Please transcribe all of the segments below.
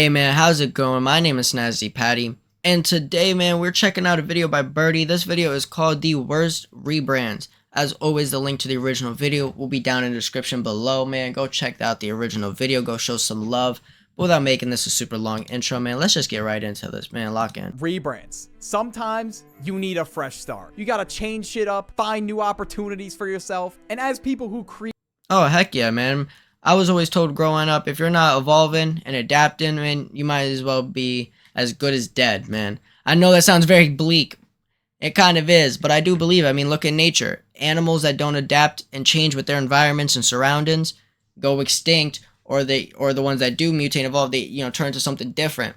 Hey man, how's it going? My name is Snazzy Patty, and today man, we're checking out a video by Birdie. This video is called The Worst Rebrands. As always, the link to the original video will be down in the description below, man. Go check out the original video, go show some love. But without making this a super long intro, man, let's just get right into this, man. Lock in. Rebrands. Sometimes you need a fresh start. You gotta change shit up, find new opportunities for yourself, and as people who create— Oh, heck yeah, man. I was always told growing up, if you're not evolving and adapting, man, you might as well be as good as dead, man. I know that sounds very bleak. It kind of is, but I do believe, I mean, look at nature. Animals that don't adapt and change with their environments and surroundings go extinct, or the ones that do mutate and evolve, they, turn into something different,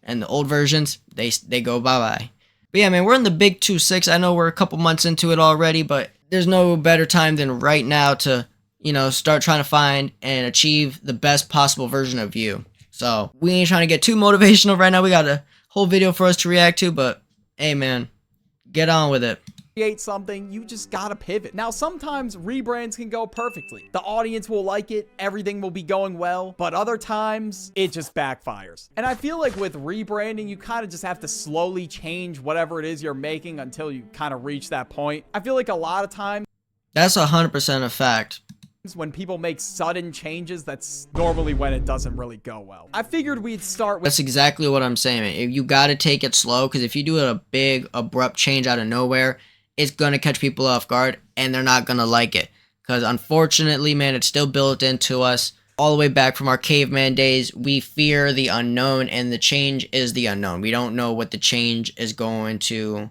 And the old versions, they go bye-bye. But yeah, man, we're in the big 2-6. I know we're a couple months into it already, but there's no better time than right now to start trying to find and achieve the best possible version of you. So we ain't trying to get too motivational right now. We got a whole video for us to react to, but hey man, get on with it. Something, you just gotta pivot. Now, sometimes rebrands can go perfectly. The audience will like it, everything will be going well, but other times it just backfires. And I feel like with rebranding, you kind of just have to slowly change whatever it is you're making until you kind of reach that point. I feel like a lot of times that's 100% a fact. When people make sudden changes, that's normally when it doesn't really go well. I figured we'd start with— That's exactly what I'm saying, man. You gotta take it slow, because if you do a big, abrupt change out of nowhere, it's gonna catch people off guard, and they're not gonna like it. Because unfortunately, man, it's still built into us. All the way back from our caveman days, we fear the unknown, and the change is the unknown. We don't know what the change is going to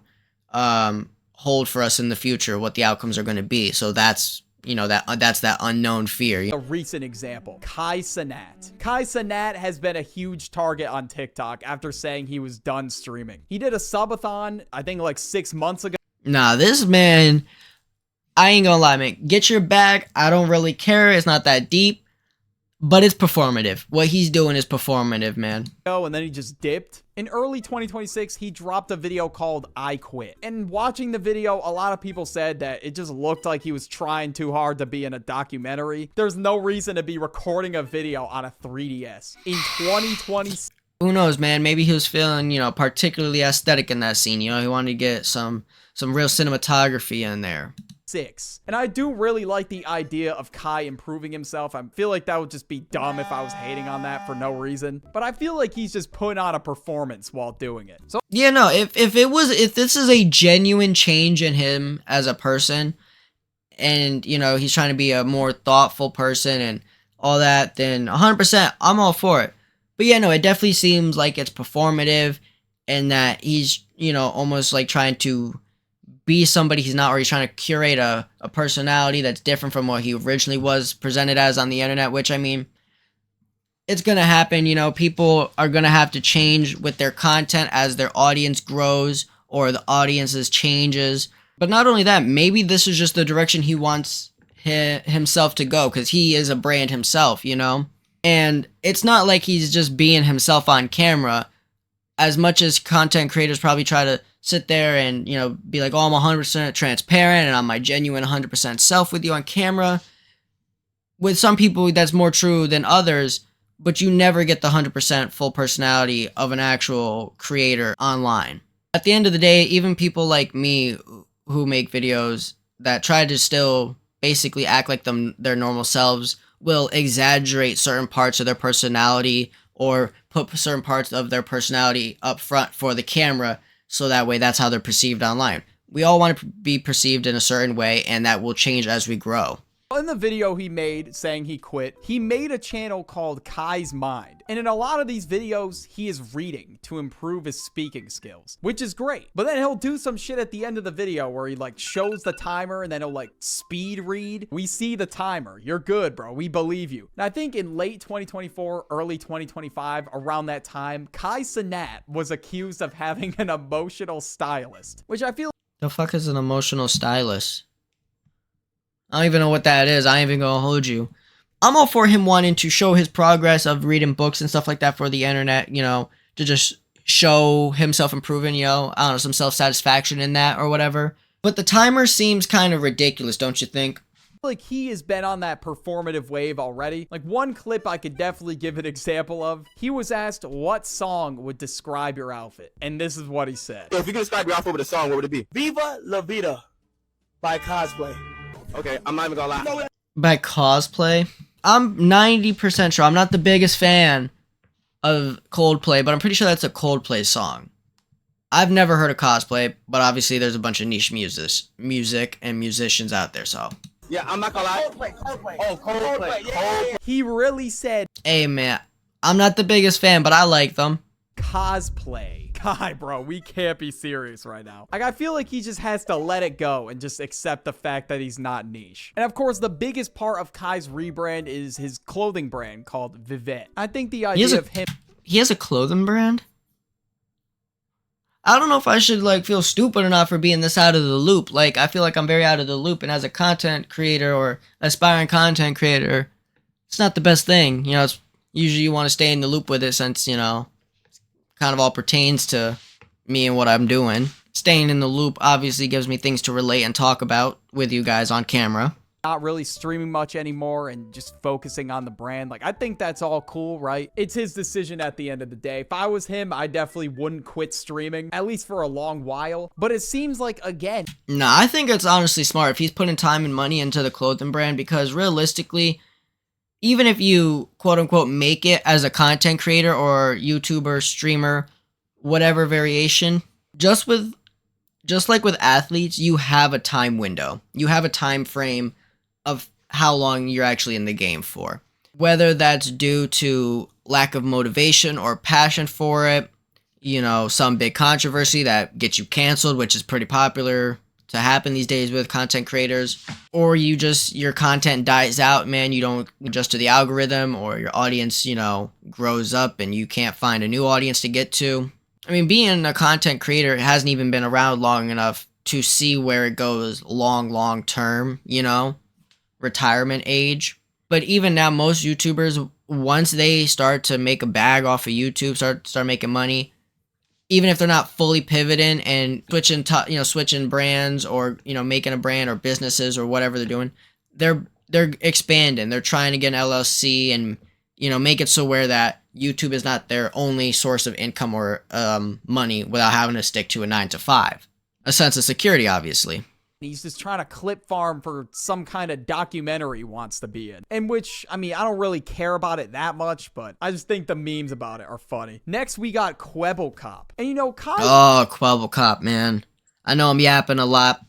hold for us in the future, what the outcomes are going to be. So that's that's that unknown fear. A recent example, Cenat. Cenat has been a huge target on TikTok after saying he was done streaming. He did a subathon, I think like 6 months ago. Nah, this man, I ain't gonna lie, man. Get your bag. I don't really care. It's not that deep, but it's performative. What he's doing is performative, man. And then he just dipped. In early 2026, he dropped a video called I Quit. And watching the video, a lot of people said that it just looked like he was trying too hard to be in a documentary. There's no reason to be recording a video on a 3DS. In 2020... Who knows, man? Maybe he was feeling, particularly aesthetic in that scene. He wanted to get some real cinematography in there. And I do really like the idea of Kai improving himself. I feel like that would just be dumb if I was hating on that for no reason. But I feel like he's just putting on a performance while doing it. So yeah, no, if this is a genuine change in him as a person, and he's trying to be a more thoughtful person and all that, then 100% I'm all for it. But yeah, no, it definitely seems like it's performative, and that he's almost like trying to be somebody he's not, or he's trying to curate a personality that's different from what he originally was presented as on the internet, which, I mean, it's gonna happen. People are gonna have to change with their content as their audience grows or the audience's changes. But not only that, maybe this is just the direction he wants himself to go, because he is a brand himself, and it's not like he's just being himself on camera. As much as content creators probably try to sit there and, be like, oh, I'm 100% transparent and I'm my genuine 100% self with you on camera. With some people, that's more true than others, but you never get the 100% full personality of an actual creator online. At the end of the day, even people like me who make videos that try to still basically act like their normal selves will exaggerate certain parts of their personality, or put certain parts of their personality up front for the camera, so that way that's how they're perceived online. We all want to be perceived in a certain way, and that will change as we grow. In the video he made saying he quit, he made a channel called Kai's Mind. And in a lot of these videos, he is reading to improve his speaking skills, which is great. But then he'll do some shit at the end of the video where he shows the timer, and then he'll speed read. We see the timer. You're good, bro. We believe you. And I think in late 2024, early 2025, around that time, Cenat was accused of having an emotional stylist, which I feel— The fuck is an emotional stylist? I don't even know what that is. I ain't even gonna hold you. I'm all for him wanting to show his progress of reading books and stuff like that for the internet, to just show himself improving, I don't know, some self-satisfaction in that or whatever. But the timer seems kind of ridiculous, don't you think? Like he has been on that performative wave already. Like one clip I could definitely give an example of. He was asked what song would describe your outfit, and this is what he said. If you could describe your outfit with a song, what would it be? Viva La Vida by Cosplay. Okay, I'm not even gonna lie. By Cosplay? I'm 90% sure. I'm not the biggest fan of Coldplay, but I'm pretty sure that's a Coldplay song. I've never heard of Cosplay, but obviously there's a bunch of niche music and musicians out there, so. Yeah, I'm not gonna lie. Coldplay. Oh, Coldplay. Yeah. He really said, hey man, I'm not the biggest fan, but I like them. Cosplay. God, bro, we can't be serious right now. Like, I feel like he just has to let it go and just accept the fact that he's not niche. And of course, the biggest part of Kai's rebrand is his clothing brand called Vivette. I think the idea of him... He has a clothing brand? I don't know if I should, like, feel stupid or not for being this out of the loop. Like, I feel like I'm very out of the loop, and as a content creator or aspiring content creator, it's not the best thing. You know, it's usually you want to stay in the loop with it since, you know, kind of all pertains to me and what I'm doing. Staying in the loop obviously gives me things to relate and talk about with you guys on camera. Not really streaming much anymore and just focusing on the brand. Like, I think that's all cool, right? It's his decision at the end of the day. If I was him, I definitely wouldn't quit streaming, at least for a long while. But it seems like, again... Nah, I think it's honestly smart if he's putting time and money into the clothing brand, because realistically, even if you quote-unquote make it as a content creator or YouTuber, streamer, whatever variation, just like with athletes, you have a time window. You have a time frame of how long you're actually in the game for. Whether that's due to lack of motivation or passion for it, you know, some big controversy that gets you canceled, which is pretty popular to happen these days with content creators, or your content dies out, man, you don't adjust to the algorithm, or your audience, you know, grows up and you can't find a new audience to get to. I mean, being a content creator hasn't even been around long enough to see where it goes long term, you know, retirement age. But even now, most YouTubers, once they start to make a bag off of YouTube, start making money, even if they're not fully pivoting and switching brands, or, you know, making a brand or businesses or whatever they're doing, they're expanding. They're trying to get an LLC and, you know, make it so where that YouTube is not their only source of income or money without having to stick to a 9-to-5. A sense of security, obviously. He's just trying to clip farm for some kind of documentary he wants to be in which, I mean, I don't really care about it that much, but I just think the memes about it are funny. Next, we got Kwebbelkop. And you know, Oh, Kwebbelkop, man. I know I'm yapping a lot.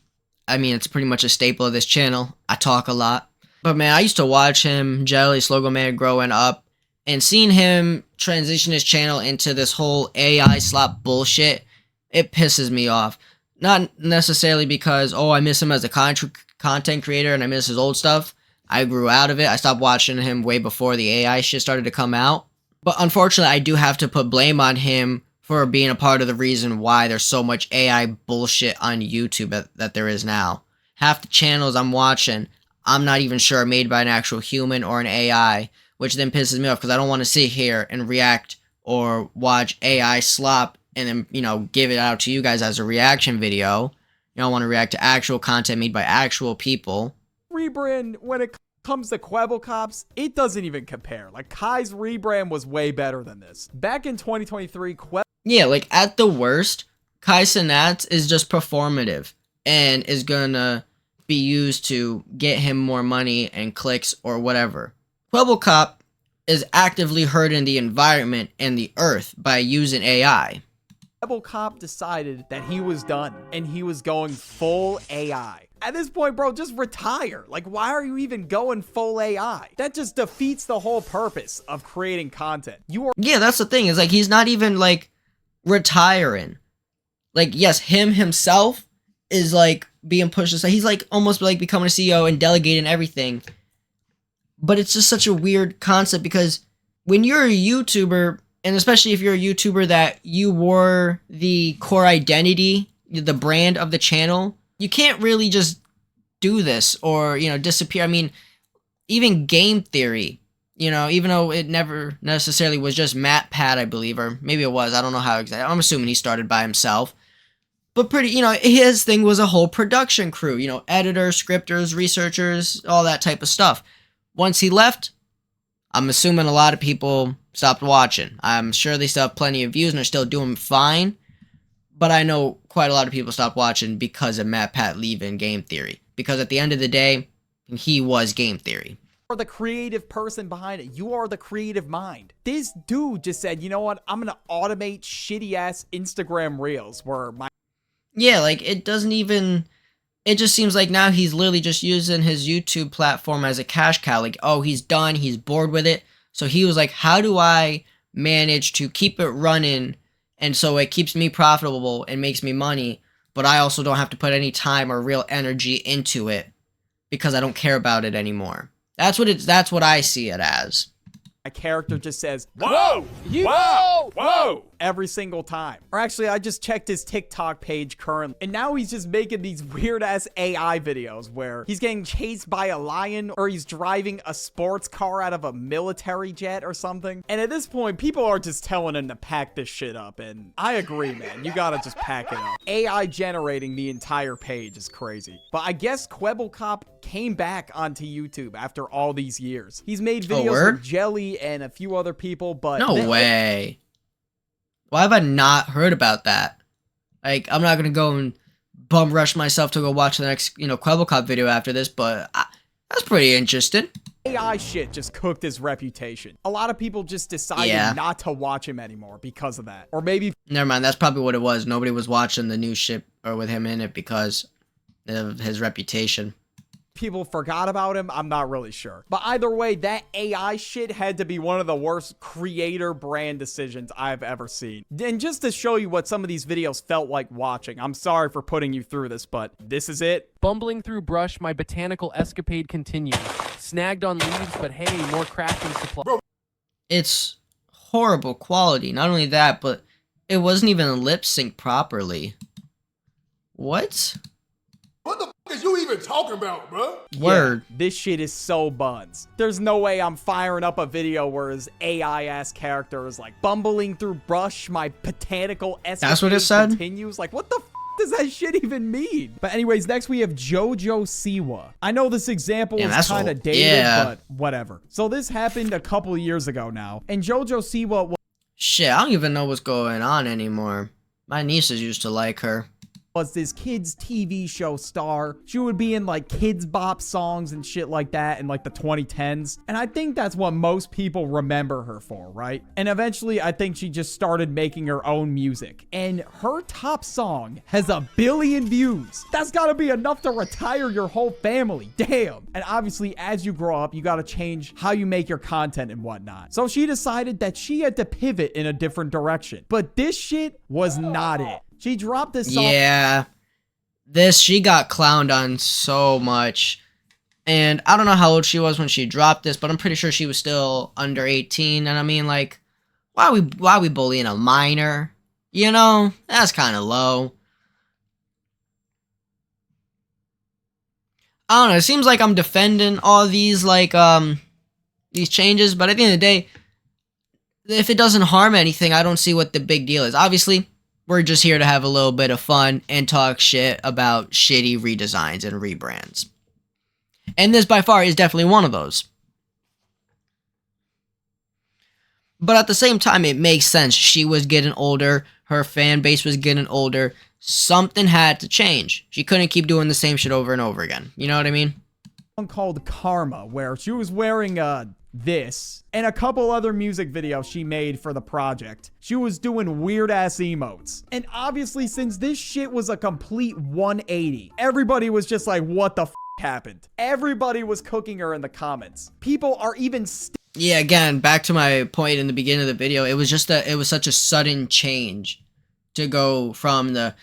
I mean, it's pretty much a staple of this channel. I talk a lot. But man, I used to watch him, Jelly, Slogo Man, growing up, and seeing him transition his channel into this whole AI slop bullshit, it pisses me off. Not necessarily because, oh, I miss him as a content creator and I miss his old stuff. I grew out of it. I stopped watching him way before the AI shit started to come out. But unfortunately, I do have to put blame on him for being a part of the reason why there's so much AI bullshit on YouTube that there is now. Half the channels I'm watching, I'm not even sure are made by an actual human or an AI, which then pisses me off because I don't want to sit here and react or watch AI slop and then, you know, give it out to you guys as a reaction video. You don't want to react to actual content made by actual people. Rebrand, when it comes to Kwebbelkops, it doesn't even compare. Like, Kai's rebrand was way better than this. Back in 2023, yeah, like, at the worst, Kai Cenat is just performative and is gonna be used to get him more money and clicks or whatever. Kwebbelkop is actively hurting the environment and the earth by using AI. Kwebbelkop decided that he was done and he was going full AI. At this point, bro, just retire. Like, why are you even going full AI? That just defeats the whole purpose of creating content. Yeah, that's the thing. Is like, he's not even like retiring. Like, yes, himself is like being pushed aside. He's like almost like becoming a CEO and delegating everything. But it's just such a weird concept because when you're a YouTuber, and especially if you're a YouTuber that you wore the core identity, the brand of the channel, you can't really just do this or, you know, disappear. I mean, even Game Theory, you know, even though it never necessarily was just MatPat, I believe, or maybe it was, I don't know how exactly. I'm assuming he started by himself. But his thing was a whole production crew, editors, scripters, researchers, all that type of stuff. Once he left, I'm assuming a lot of people stopped watching. I'm sure they still have plenty of views and are still doing fine. But I know quite a lot of people stopped watching because of MatPat leaving Game Theory. Because at the end of the day, he was Game Theory. You are the creative person behind it. You are the creative mind. This dude just said, you know what? I'm going to automate shitty-ass Instagram Reels where my... Yeah, like, it just seems like now he's literally just using his YouTube platform as a cash cow. Like, oh, he's done. He's bored with it. So he was like, how do I manage to keep it running and so it keeps me profitable and makes me money, but I also don't have to put any time or real energy into it because I don't care about it anymore. That's what I see it as. My character just says, Whoa! Whoa! Whoa! Every single time. Or actually, I just checked his TikTok page currently, and now he's just making these weird-ass AI videos where he's getting chased by a lion or he's driving a sports car out of a military jet or something. And at this point, people are just telling him to pack this shit up, and I agree, man. You gotta just pack it up. AI generating the entire page is crazy. But I guess Kwebbelkop came back onto YouTube after all these years. He's made videos with Jelly and a few other people, but... No way. Why have I not heard about that? Like, I'm not gonna go and bum rush myself to go watch the next, Kwebbelkop video after this, but that's pretty interesting. AI shit just cooked his reputation. A lot of people just decided not to watch him anymore because of that. Or maybe... Never mind, that's probably what it was. Nobody was watching the new shit or with him in it because of his reputation. People forgot about him, I'm not really sure. But either way, that AI shit had to be one of the worst creator brand decisions I've ever seen. And just to show you what some of these videos felt like watching, I'm sorry for putting you through this, but this is it. Bumbling through brush, my botanical escapade continues. Snagged on leaves, but hey, more crafting supply. It's horrible quality. Not only that, but it wasn't even lip sync properly. What? What the fuck is you even talking about, bro? Word. Yeah, this shit is so buns. There's no way I'm firing up a video where his AI-ass character is like bumbling through brush, my botanical escapade That's what it said? continues. Like, what the f does that shit even mean? But anyways, next we have Jojo Siwa. I know this example is kind of dated, but whatever. So this happened a couple years ago now, and Jojo Siwa Shit, I don't even know what's going on anymore. My nieces used to like her. Was this kids TV show star. She would be in like kids bop songs and shit like that in like the 2010s. And I think that's what most people remember her for, right? And eventually I think she just started making her own music. And her top song has 1 billion views. That's gotta be enough to retire your whole family. Damn. And obviously as you grow up, you gotta change how you make your content and whatnot. So she decided that she had to pivot in a different direction. But this shit was not it. She dropped this song. Yeah. She got clowned on so much. And I don't know how old she was when she dropped this, but I'm pretty sure she was still under 18. And I mean, like, why are we bullying a minor? You know? That's kind of low. I don't know. It seems like I'm defending all these, like, these changes. But at the end of the day, if it doesn't harm anything, I don't see what the big deal is. Obviously, we're just here to have a little bit of fun and talk shit about shitty redesigns and rebrands. And this by far is definitely one of those. But at the same time, it makes sense. She was getting older. Her fan base was getting older. Something had to change. She couldn't keep doing the same shit over and over again. You know what I mean? Called Karma, where she was wearing this and a couple other music videos she made for the project. She was doing weird ass emotes. And obviously, since this shit was a complete 180, everybody was just like, what the f happened? Everybody was cooking her in the comments. People are even yeah, again, back to my point in the beginning of the video, it was just it was such a sudden change to go from the,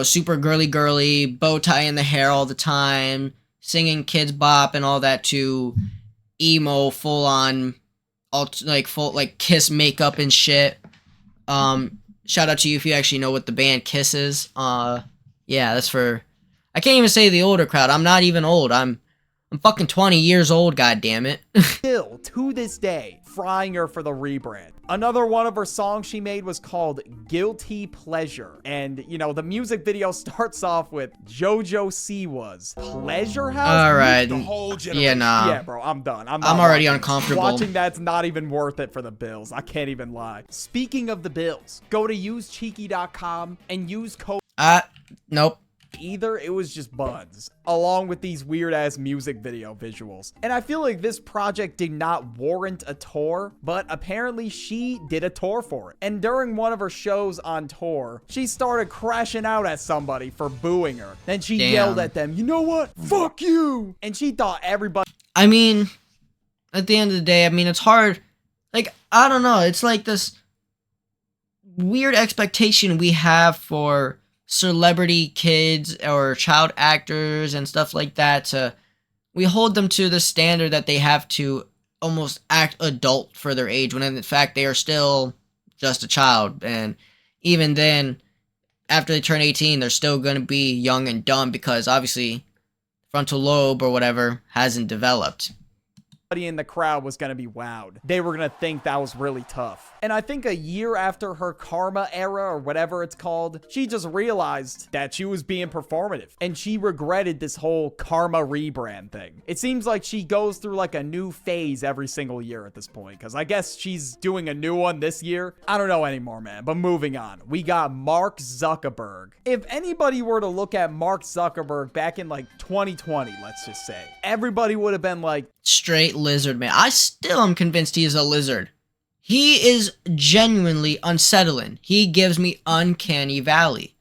super girly, bow tie in the hair all the time, singing Kids Bop and all that to emo, full on, Kiss makeup and shit. Shout out to you if you actually know what the band Kiss is. Yeah, that's for, I can't even say the older crowd. I'm not even old. I'm fucking 20 years old, goddammit. Still, to this day, frying her for the rebrand. Another one of her songs she made was called Guilty Pleasure. And, you know, the music video starts off with Jojo Siwa's Pleasure House. All right. The whole generation. Yeah, nah. Yeah, bro, I'm done. I'm already watching. uncomfortable. Watching that's not even worth it for the Bills. I can't even lie. Speaking of the Bills, go to usecheeky.com and use code Nope. either. It was just buds along with these weird ass music video visuals. And I feel like this project did not warrant a tour, but apparently she did a tour for it. And during one of her shows on tour, she started crashing out at somebody for booing her. Then she yelled at them, "You know what? Fuck you." And she thought everybody. I mean, at the end of the day, I mean, it's hard. Like, I don't know. It's like this weird expectation we have for celebrity kids or child actors and stuff like that. We hold them to the standard that they have to almost act adult for their age, when in fact they are still just a child. And even then, after they turn 18, they're still going to be young and dumb because obviously frontal lobe or whatever hasn't developed. In the crowd was going to be wowed. They were going to think that was really tough. And I think a year after her karma era or whatever it's called, she just realized that she was being performative and she regretted this whole karma rebrand thing. It seems like she goes through like a new phase every single year at this point, because I guess she's doing a new one this year. I don't know anymore, man. But moving on, we got Mark Zuckerberg. If anybody were to look at Mark Zuckerberg back in like 2020, let's just say, everybody would have been like, straight lizard man. I still am convinced he is a lizard. He is genuinely unsettling. He gives me uncanny valley.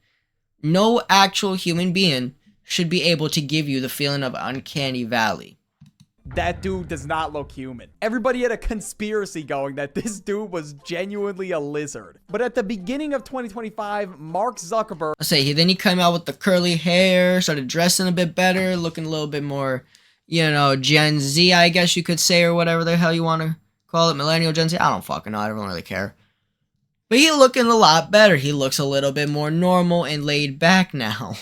No actual human being should be able to give you the feeling of uncanny valley. that dude does not look human. Everybody had a conspiracy going that this dude was genuinely a lizard. But at the beginning of 2025, Mark Zuckerberg... Then he came out with the curly hair, started dressing a bit better, looking a little bit more, you know, Gen Z, I guess you could say, or whatever the hell you want to call it, millennial Gen Z. I don't fucking know, I don't really care. But he looking a lot better. He looks a little bit more normal and laid back now.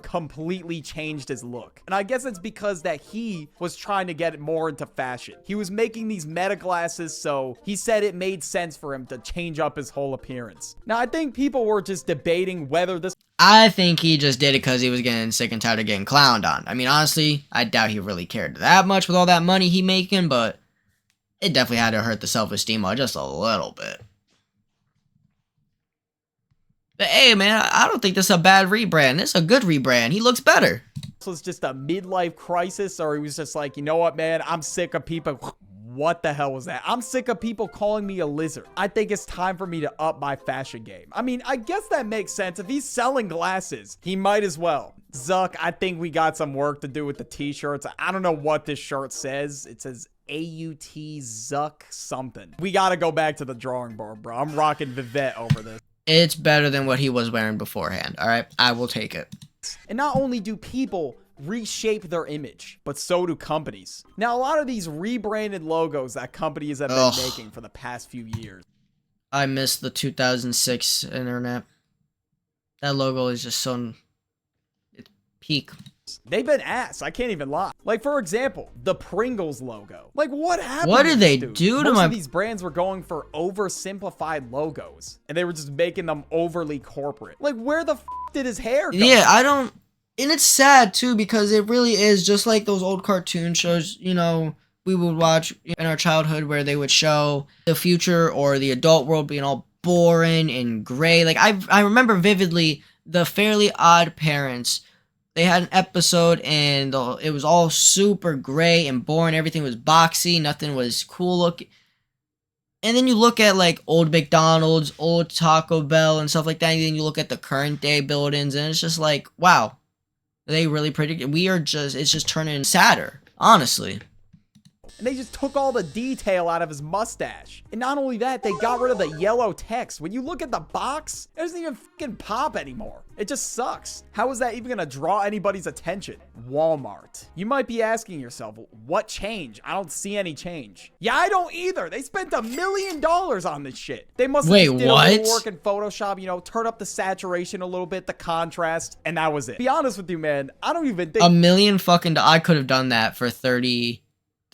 Completely changed his look. And I guess it's because that he was trying to get more into fashion. He was making these meta glasses, so he said it made sense for him to change up his whole appearance. Now, I think people were just debating whether this... I think he just did it because he was getting sick and tired of getting clowned on. I mean, honestly, I doubt he really cared that much with all that money he making, but it definitely had to hurt the self-esteem just a little bit. But hey, man, I don't think this is a bad rebrand. This is a good rebrand. He looks better. This was just a midlife crisis, or he was just like, you know what, man? I'm sick of people... What the hell was that? I'm sick of people calling me a lizard. I think it's time for me to up my fashion game. I mean, I guess that makes sense. If he's selling glasses, he might as well. Zuck, I think we got some work to do with the t-shirts. I don't know what this shirt says. It says AUT Zuck something. We got to go back to the drawing board, bro. I'm rocking Vivette over this. It's better than what he was wearing beforehand, all right? I will take it. And not only do people reshape their image, but so do companies. Now, a lot of these rebranded logos that companies have been making for the past few years. I miss the 2006 internet. That logo is just so... it's peak. They've been ass. I can't even lie. Like, for example, the Pringles logo. Like, what happened? What did they do to Most my... of these brands were going for oversimplified logos, and they were just making them overly corporate. Like, where the f did his hair go? Yeah, I don't... And it's sad, too, because it really is just like those old cartoon shows, you know, we would watch in our childhood where they would show the future or the adult world being all boring and gray. Like, I remember vividly the Fairly Odd Parents. They had an episode and it was all super gray and boring. Everything was boxy. Nothing was cool looking. And then you look at like old McDonald's, old Taco Bell and stuff like that. And then you look at the current day buildings and it's just like, wow. They really predicted. It's just turning sadder, honestly. And they just took all the detail out of his mustache. And not only that, they got rid of the yellow text. When you look at the box, it doesn't even fucking pop anymore. It just sucks. How is that even gonna draw anybody's attention? Walmart. You might be asking yourself, what change? I don't see any change. Yeah, I don't either. They spent $1 million on this shit. They must have just did a little work in Photoshop, you know, turn up the saturation a little bit, the contrast, and that was it. Be honest with you, man, I don't even think... $1 million fucking... I could have done that for 30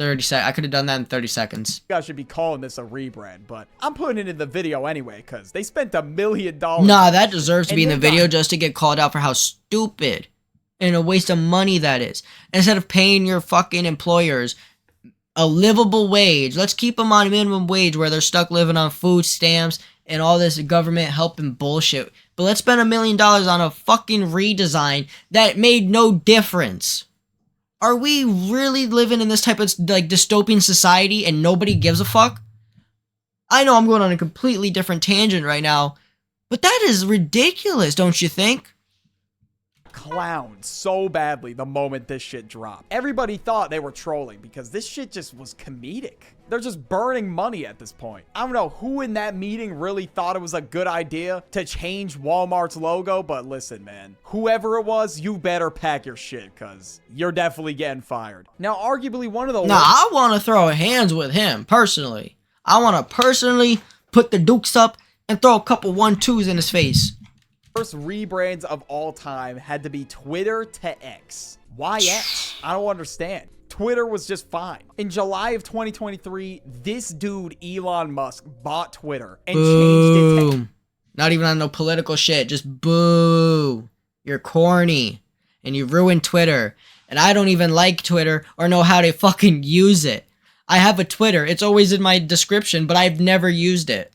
30 seconds. I could have done that in 30 seconds. You guys should be calling this a rebrand, but I'm putting it in the video anyway because they spent $1 million. Nah, that deserves to be in the And video just to get called out for how stupid and a waste of money that is. Instead of paying your fucking employers a livable wage, let's keep them on minimum wage where they're stuck living on food stamps and all this government helping bullshit. But let's spend $1 million on a fucking redesign that made no difference. Are we really living in this type of like dystopian society and nobody gives a fuck? I know I'm going on a completely different tangent right now, but that is ridiculous, don't you think? Clowned so badly the moment this shit dropped. Everybody thought they were trolling because this shit just was comedic. They're just burning money at this point. I don't know who in that meeting really thought it was a good idea to change Walmart's logo, but listen, man, whoever it was, you better pack your shit because you're definitely getting fired. Now, arguably one of the I want to throw hands with him personally. I want to personally put the dukes up and throw a couple 1-2s in his face. First rebrands of all time had to be Twitter to X. Why X? I don't understand. Twitter was just fine. In July of 2023, this dude, Elon Musk, bought Twitter and changed it to... Not even on no political shit. Just boo. You're corny. And you ruined Twitter. And I don't even like Twitter or know how to fucking use it. I have a Twitter. It's always in my description, but I've never used it.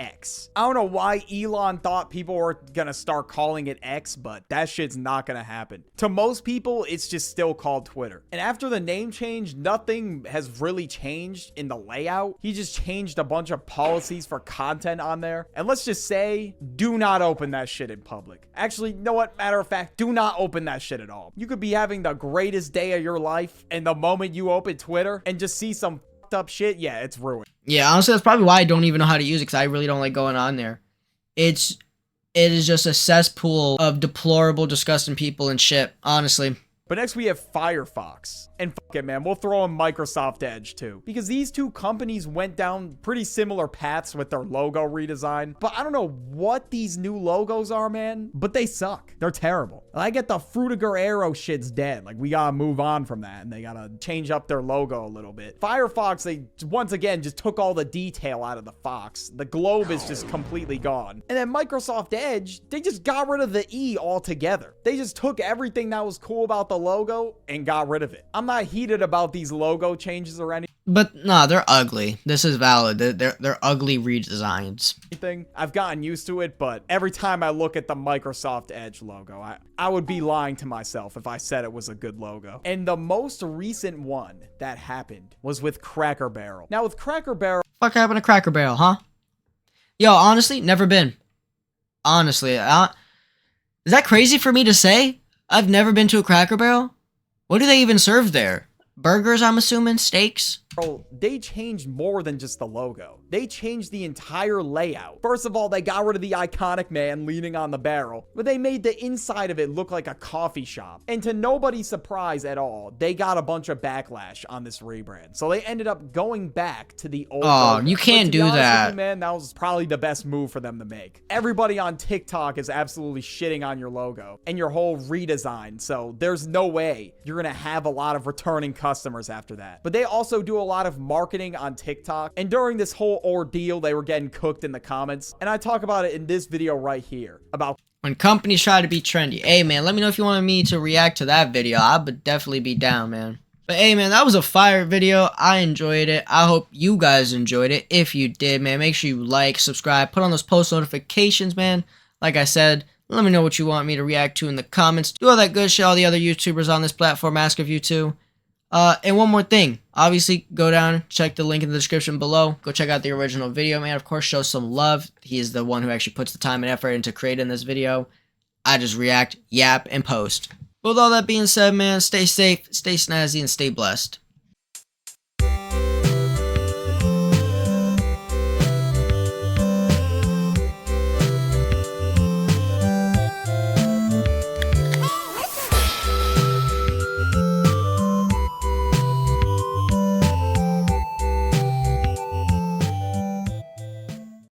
X. I don't know why Elon thought people were gonna start calling it X, but that shit's not gonna happen. To most people, it's just still called Twitter. And after the name change, nothing has really changed in the layout. He just changed a bunch of policies for content on there. And let's just say, do not open that shit in public. Actually, you know what? Matter of fact, do not open that shit at all. You could be having the greatest day of your life, and the moment you open Twitter and just see some up shit, yeah, it's ruined. Yeah, honestly, that's probably why I don't even know how to use it, because I really don't like going on there. It is just a cesspool of deplorable, disgusting people and shit, honestly. But next we have Firefox. And fuck it, man, we'll throw in Microsoft Edge too. Because these two companies went down pretty similar paths with their logo redesign. But I don't know what these new logos are, man. But they suck. They're terrible. I get the Frutiger Arrow shit's dead. Like, we gotta move on from that. And they gotta change up their logo a little bit. Firefox, they, once again, just took all the detail out of the fox. The globe is just completely gone. And then Microsoft Edge, they just got rid of the E altogether. They just took everything that was cool about the logo and got rid of it. I'm not heated about these logo changes or anything. But nah, they're ugly. This is valid. They're ugly redesigns. I've gotten used to it, but every time I look at the Microsoft Edge logo, I would be lying to myself if I said it was a good logo. And the most recent one that happened was with Cracker Barrel. Now with Cracker Barrel, Fuck happened to Cracker Barrel, huh? Yo, honestly, never been. Honestly, is that crazy for me to say? I've never been to a Cracker Barrel. What do they even serve there? Burgers, I'm assuming? Steaks? they changed more than just the logo. They changed the entire layout. First of all, they got rid of the iconic man leaning on the barrel, but they made the inside of it look like a coffee shop. And to nobody's surprise at all, they got a bunch of backlash on this rebrand. So they ended up going back to the old logo. You can't do that. Man, that was probably the best move for them to make. Everybody on TikTok is absolutely shitting on your logo and your whole redesign. So there's no way you're going to have a lot of returning customers after that. But they also do a lot of marketing on TikTok. And during this whole ordeal, they were getting cooked in the comments. And I talk about it in this video right here about when companies try to be trendy. Hey, man, let me know if you wanted me to react to that video. I would definitely be down, man. But hey, man, that was a fire video. I enjoyed it. I hope you guys enjoyed it. If you did, man, make sure you like, subscribe, put on those post notifications, man. Like I said, let me know what you want me to react to in the comments. Do all that good shit all the other YouTubers on this platform ask of you too. And one more thing. Obviously, go down, check the link in the description below. Go check out the original video, man. Of course, show some love. He is the one who actually puts the time and effort into creating this video. I just react, yap, and post. With all that being said, man, stay safe, stay snazzy, and stay blessed.